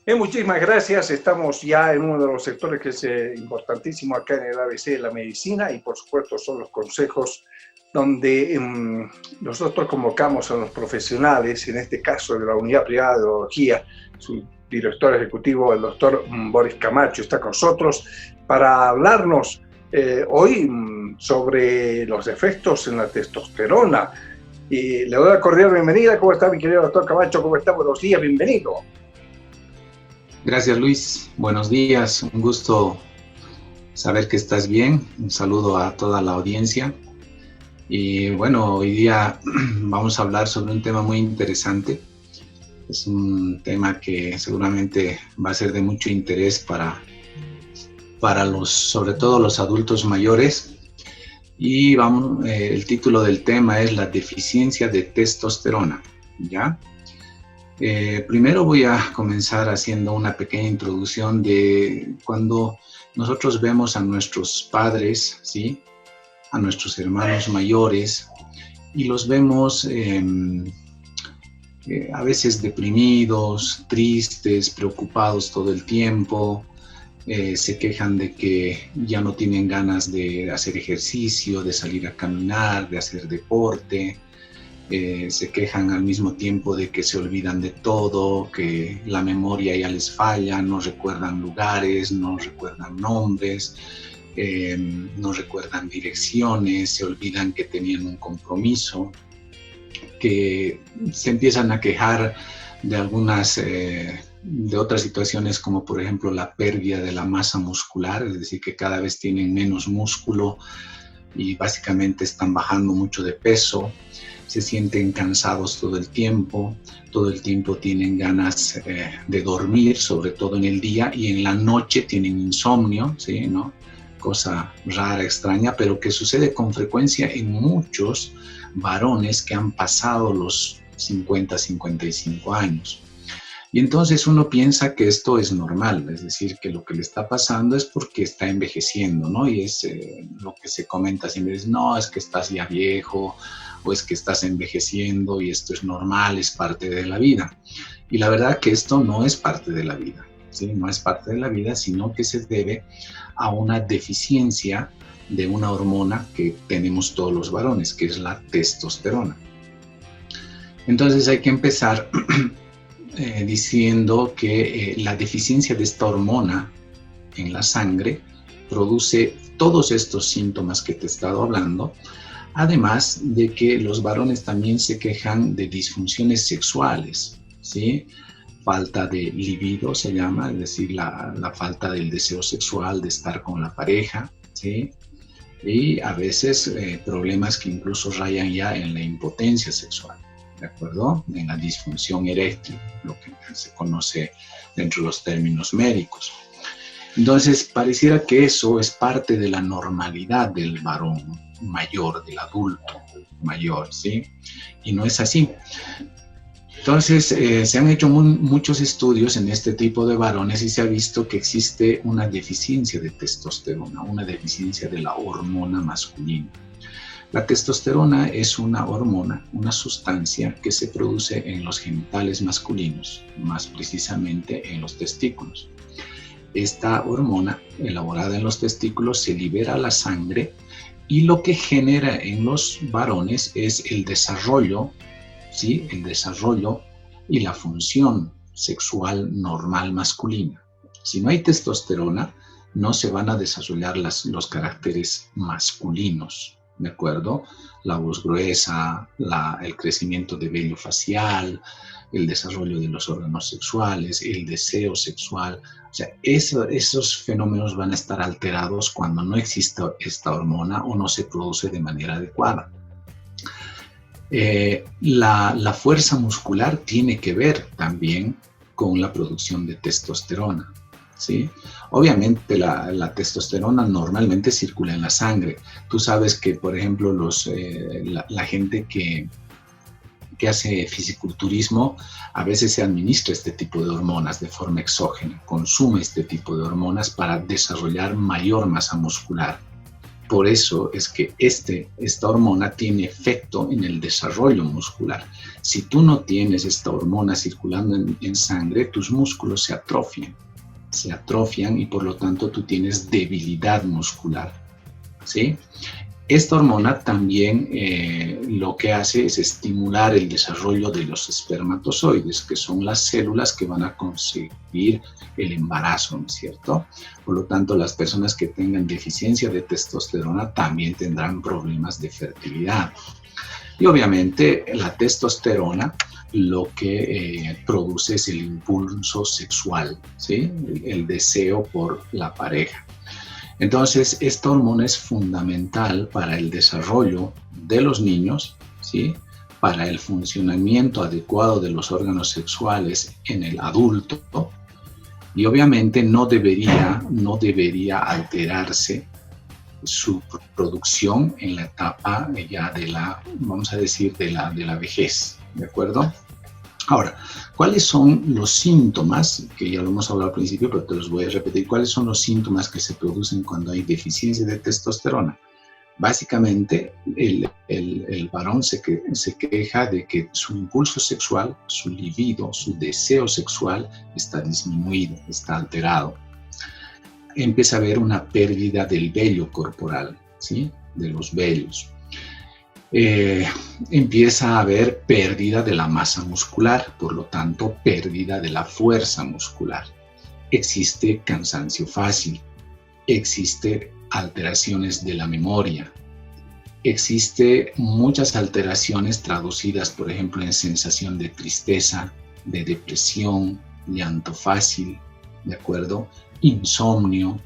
Muchísimas gracias. Estamos ya en uno de los sectores que es importantísimo acá en el ABC, la medicina, y por supuesto son los consejos donde nosotros convocamos a los profesionales, en este caso de la Unidad Privada de Urología. Su director ejecutivo, el doctor Boris Camacho, está con nosotros para hablarnos hoy sobre los efectos en la testosterona. Y le doy la cordial bienvenida. ¿Cómo está, mi querido doctor Camacho? ¿Cómo está? Buenos días, bienvenido. Gracias, Luis. Buenos días. Un gusto saber que estás bien. Un saludo a toda la audiencia. Y bueno, hoy día vamos a hablar sobre un tema muy interesante. Es un tema que seguramente va a ser de mucho interés para sobre todo los adultos mayores. Y el título del tema es la deficiencia de testosterona, ¿ya? Primero voy a comenzar haciendo una pequeña introducción de cuando nosotros vemos a nuestros padres, ¿sí? A nuestros hermanos mayores, y los vemos a veces deprimidos, tristes, preocupados todo el tiempo. Se quejan de que ya no tienen ganas de hacer ejercicio, de salir a caminar, de hacer deporte. Se quejan al mismo tiempo de que se olvidan de todo, que la memoria ya les falla, no recuerdan lugares, no recuerdan nombres, no recuerdan direcciones, se olvidan que tenían un compromiso, que se empiezan a quejar de algunas, de otras situaciones como por ejemplo la pérdida de la masa muscular, es decir, que cada vez tienen menos músculo y básicamente están bajando mucho de peso. Se sienten cansados todo el tiempo tienen ganas de dormir, sobre todo en el día, y en la noche tienen insomnio, ¿sí? ¿No? Cosa rara, extraña, pero que sucede con frecuencia en muchos varones que han pasado los 50, 55 años. Y entonces uno piensa que esto es normal, es decir, que lo que le está pasando es porque está envejeciendo, ¿no? Y es lo que se comenta siempre, es, no, es que estás ya viejo, o es que estás envejeciendo y esto es normal, es parte de la vida. Y la verdad que esto no es parte de la vida, ¿sí? No es parte de la vida, sino que se debe a una deficiencia de una hormona que tenemos todos los varones, que es la testosterona. Entonces hay que empezar diciendo que la deficiencia de esta hormona en la sangre produce todos estos síntomas que te he estado hablando, además de que los varones también se quejan de disfunciones sexuales, ¿sí? Falta de libido se llama, es decir, la falta del deseo sexual de estar con la pareja, ¿sí? Y a veces problemas que incluso rayan ya en la impotencia sexual, ¿de acuerdo? En la disfunción eréctil, lo que se conoce dentro de los términos médicos. Entonces, pareciera que eso es parte de la normalidad del varón mayor, del adulto mayor, ¿sí? Y no es así. Entonces, se han hecho muchos estudios en este tipo de varones y se ha visto que existe una deficiencia de testosterona, una deficiencia de la hormona masculina. La testosterona es una hormona, una sustancia que se produce en los genitales masculinos, más precisamente en los testículos. Esta hormona, elaborada en los testículos, se libera a la sangre y lo que genera en los varones es el desarrollo, ¿sí? El desarrollo y la función sexual normal masculina. Si no hay testosterona, no se van a desarrollar los caracteres masculinos, ¿de acuerdo? La voz gruesa, el crecimiento de vello facial, el desarrollo de los órganos sexuales, el deseo sexual. O sea, esos fenómenos van a estar alterados cuando no exista esta hormona o no se produce de manera adecuada. La fuerza muscular tiene que ver también con la producción de testosterona, ¿sí? Obviamente la testosterona normalmente circula en la sangre. Tú sabes que, por ejemplo, la gente que hace fisiculturismo a veces se administra este tipo de hormonas de forma exógena, consume este tipo de hormonas para desarrollar mayor masa muscular. por eso es que esta hormona tiene efecto en el desarrollo muscular. Si tú no tienes esta hormona circulando en sangre, tus músculos se atrofian y por lo tanto tú tienes debilidad muscular, ¿sí? Esta hormona también lo que hace es estimular el desarrollo de los espermatozoides, que son las células que van a conseguir el embarazo, ¿no es cierto? Por lo tanto, las personas que tengan deficiencia de testosterona también tendrán problemas de fertilidad. Y obviamente la testosterona lo que produce es el impulso sexual, ¿sí? El deseo por la pareja. Entonces, esta hormona es fundamental para el desarrollo de los niños, ¿sí? Para el funcionamiento adecuado de los órganos sexuales en el adulto, y obviamente no debería alterarse su producción en la etapa ya de la, vamos a decir, de la vejez, ¿de acuerdo? Ahora, ¿cuáles son los síntomas? Que ya lo hemos hablado al principio, pero te los voy a repetir. ¿Cuáles son los síntomas que se producen cuando hay deficiencia de testosterona? Básicamente, el varón se queja de que su impulso sexual, su libido, su deseo sexual está disminuido, está alterado. Empieza a haber una pérdida del vello corporal, ¿sí? De los vellos. Empieza a haber pérdida de la masa muscular, por lo tanto, pérdida de la fuerza muscular. Existe cansancio fácil, existe alteraciones de la memoria, existe muchas alteraciones traducidas, por ejemplo, en sensación de tristeza, de depresión, llanto fácil, ¿de acuerdo? Insomnio,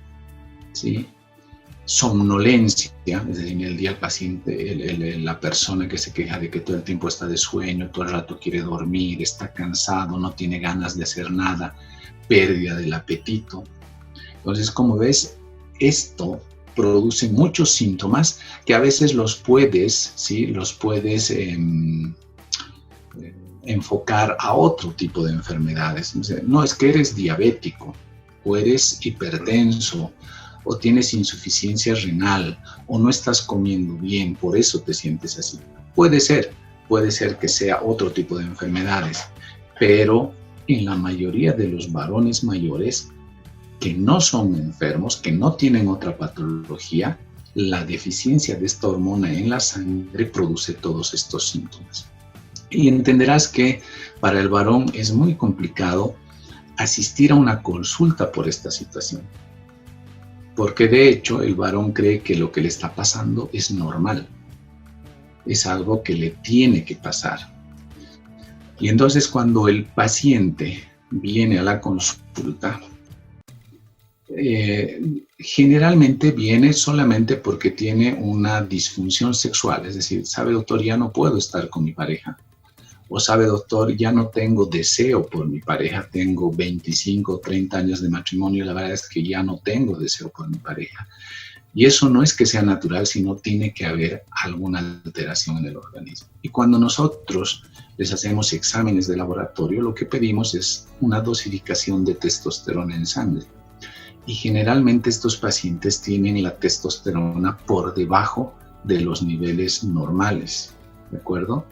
¿sí? Somnolencia, es decir, en el día el paciente, la persona que se queja de que todo el tiempo está de sueño, todo el rato quiere dormir, está cansado, no tiene ganas de hacer nada, pérdida del apetito. Entonces, como ves, esto produce muchos síntomas que a veces los puedes enfocar a otro tipo de enfermedades. No es que eres diabético, o eres hipertenso, o tienes insuficiencia renal, o no estás comiendo bien, por eso te sientes así. Puede ser que sea otro tipo de enfermedades, pero en la mayoría de los varones mayores que no son enfermos, que no tienen otra patología, la deficiencia de esta hormona en la sangre produce todos estos síntomas. Y entenderás que para el varón es muy complicado asistir a una consulta por esta situación, porque de hecho el varón cree que lo que le está pasando es normal, es algo que le tiene que pasar. Y entonces cuando el paciente viene a la consulta, generalmente viene solamente porque tiene una disfunción sexual, es decir, sabe, doctor, ya no puedo estar con mi pareja, o sabe, doctor, ya no tengo deseo por mi pareja, tengo 25 o 30 años de matrimonio y la verdad es que ya no tengo deseo por mi pareja. Y eso no es que sea natural, sino tiene que haber alguna alteración en el organismo. Y cuando nosotros les hacemos exámenes de laboratorio, lo que pedimos es una dosificación de testosterona en sangre. Y generalmente estos pacientes tienen la testosterona por debajo de los niveles normales, ¿de acuerdo?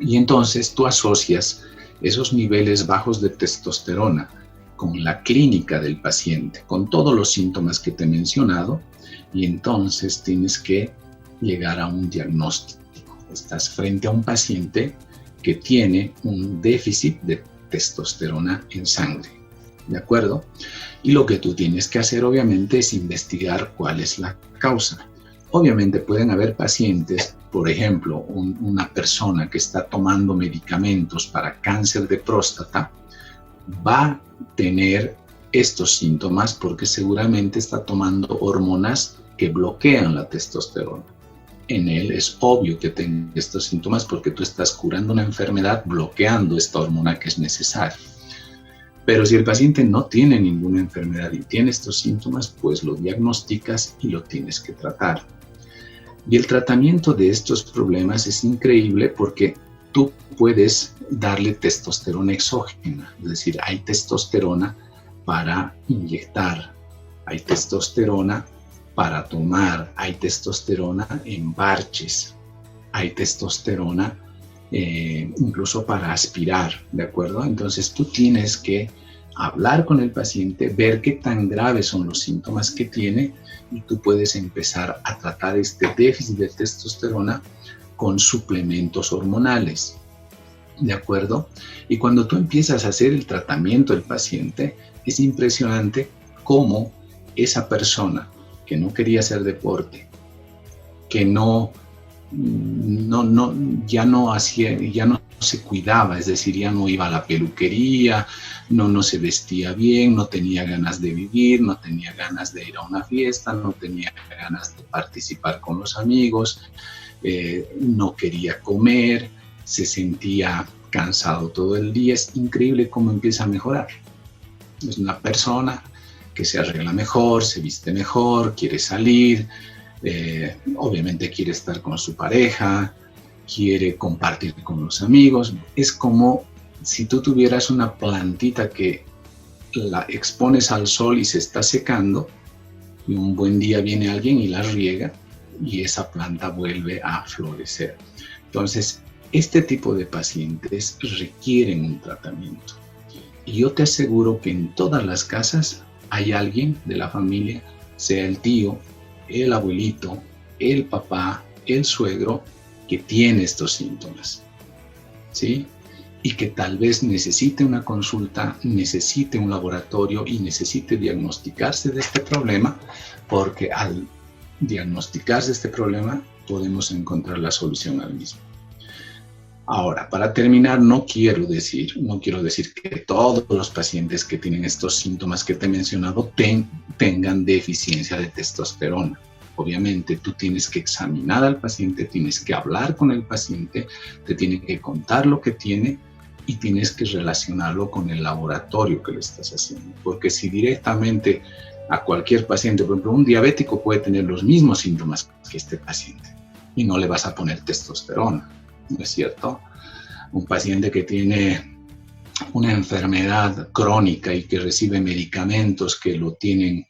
Y entonces tú asocias esos niveles bajos de testosterona con la clínica del paciente, con todos los síntomas que te he mencionado, y entonces tienes que llegar a un diagnóstico. Estás frente a un paciente que tiene un déficit de testosterona en sangre, ¿de acuerdo? Y lo que tú tienes que hacer, obviamente, es investigar cuál es la causa. Obviamente pueden haber pacientes, por ejemplo, una persona que está tomando medicamentos para cáncer de próstata, va a tener estos síntomas porque seguramente está tomando hormonas que bloquean la testosterona. En él es obvio que tenga estos síntomas porque tú estás curando una enfermedad bloqueando esta hormona que es necesaria. Pero si el paciente no tiene ninguna enfermedad y tiene estos síntomas, pues lo diagnosticas y lo tienes que tratar. Y el tratamiento de estos problemas es increíble porque tú puedes darle testosterona exógena, es decir, hay testosterona para inyectar, hay testosterona para tomar, hay testosterona en parches, hay testosterona incluso para aspirar, ¿de acuerdo? Entonces tú tienes que hablar con el paciente, ver qué tan graves son los síntomas que tiene y tú puedes empezar a tratar este déficit de testosterona con suplementos hormonales, ¿de acuerdo? Y cuando tú empiezas a hacer el tratamiento del paciente, es impresionante cómo esa persona que no quería hacer deporte, que ya no se cuidaba, es decir, ya no iba a la peluquería, no se vestía bien, no tenía ganas de vivir, no tenía ganas de ir a una fiesta, no tenía ganas de participar con los amigos, no quería comer, se sentía cansado todo el día. Es increíble cómo empieza a mejorar. Es una persona que se arregla mejor, se viste mejor, quiere salir, obviamente quiere estar con su pareja, quiere compartir con los amigos. Es como si tú tuvieras una plantita que la expones al sol y se está secando, y un buen día viene alguien y la riega y esa planta vuelve a florecer. Entonces, este tipo de pacientes requieren un tratamiento. Y yo te aseguro que en todas las casas hay alguien de la familia, sea el tío, el abuelito, el papá, el suegro, que tiene estos síntomas, ¿sí? Y que tal vez necesite una consulta, necesite un laboratorio y necesite diagnosticarse de este problema, porque al diagnosticarse este problema podemos encontrar la solución al mismo. Ahora, para terminar, no quiero decir que todos los pacientes que tienen estos síntomas que te he mencionado tengan deficiencia de testosterona. Obviamente, tú tienes que examinar al paciente, tienes que hablar con el paciente, te tiene que contar lo que tiene y tienes que relacionarlo con el laboratorio que le estás haciendo. Porque si directamente a cualquier paciente, por ejemplo, un diabético puede tener los mismos síntomas que este paciente y no le vas a poner testosterona, ¿no es cierto? Un paciente que tiene una enfermedad crónica y que recibe medicamentos que lo tienen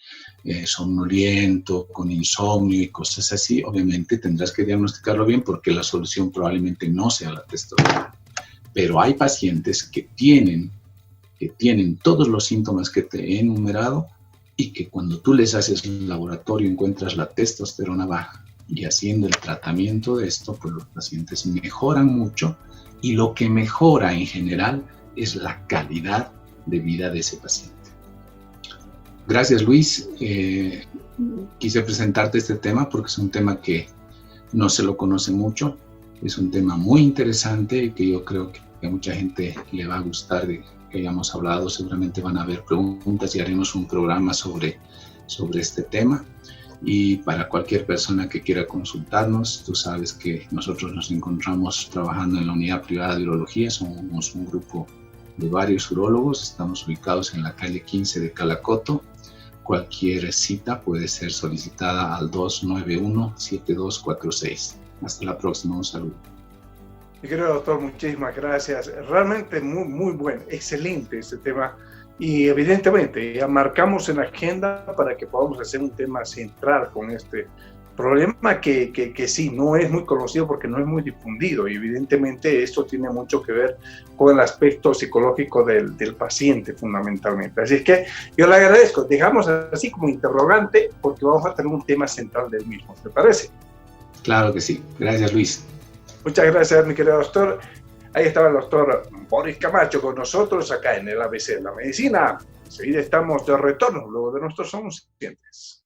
somnoliento, con insomnio y cosas así, obviamente tendrás que diagnosticarlo bien porque la solución probablemente no sea la testosterona. Pero hay pacientes que tienen todos los síntomas que te he enumerado y que cuando tú les haces el laboratorio encuentras la testosterona baja. Y haciendo el tratamiento de esto, pues los pacientes mejoran mucho y lo que mejora en general es la calidad de vida de ese paciente. Gracias, Luis. Quise presentarte este tema porque es un tema que no se lo conoce mucho. Es un tema muy interesante y que yo creo que a mucha gente le va a gustar de que hayamos hablado. Seguramente van a haber preguntas y haremos un programa sobre este tema. Y para cualquier persona que quiera consultarnos, tú sabes que nosotros nos encontramos trabajando en la unidad privada de urología. Somos un grupo de varios urólogos. Estamos ubicados en la calle 15 de Calacoto. Cualquier cita puede ser solicitada al 291-7246. Hasta la próxima. Un saludo. Mi querido doctor, muchísimas gracias. Realmente muy bueno, excelente este tema. Y evidentemente ya marcamos en la agenda para que podamos hacer un tema central con este problema que sí, no es muy conocido porque no es muy difundido. Y evidentemente esto tiene mucho que ver con el aspecto psicológico del paciente fundamentalmente. Así es que yo le agradezco. Dejamos así como interrogante porque vamos a tener un tema central del mismo. ¿Te parece? Claro que sí. Gracias, Luis. Muchas gracias, mi querido doctor. Ahí estaba el doctor Boris Camacho con nosotros acá en el ABC de la Medicina. Enseguida estamos de retorno luego de nuestros Somos Conscientes.